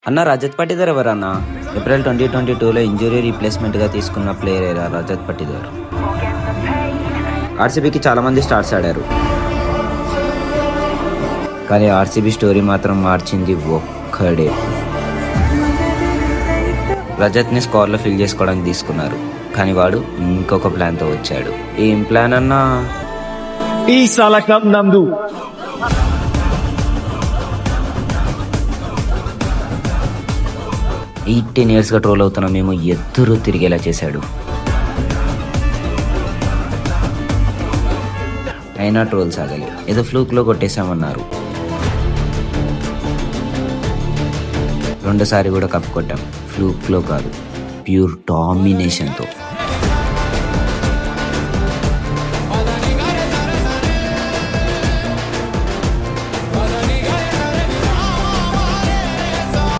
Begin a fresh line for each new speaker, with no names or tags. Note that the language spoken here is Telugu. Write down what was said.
అన్న రజత్ పటిదార్ ఎవరన్నా? ఏప్రిల్ 2022లో ఇంజురీ రీప్లేస్మెంట్గా తీసుకున్న ప్లేయర్ ఏరా రజత్ పటిదార్. ఆర్సీబీకి చాలామంది స్టార్స్ ఆడారు, కానీ ఆర్సీబీ స్టోరీ మాత్రం మార్చింది ఒక్కడే. రజత్ని స్కోర్లో ఫిల్ చేసుకోవడానికి తీసుకున్నారు, కానీ వాడు ఇంకొక ప్లాన్తో వచ్చాడు. ఏం ప్లాన్ అన్నా?
ఈ సాలకం నందు
18 yearsగా ట్రోల్ అవుతున్నా మేము ఎదురు తిరిగేలా చేశాడు. అయినా ట్రోల్ సాగాలి. ఏదో ఫ్లూక్లో కొట్టేశామన్నారు. రెండోసారి కూడా కప్ కొట్టాం, ఫ్లూక్లో కాదు, ప్యూర్ డామినేషన్తో.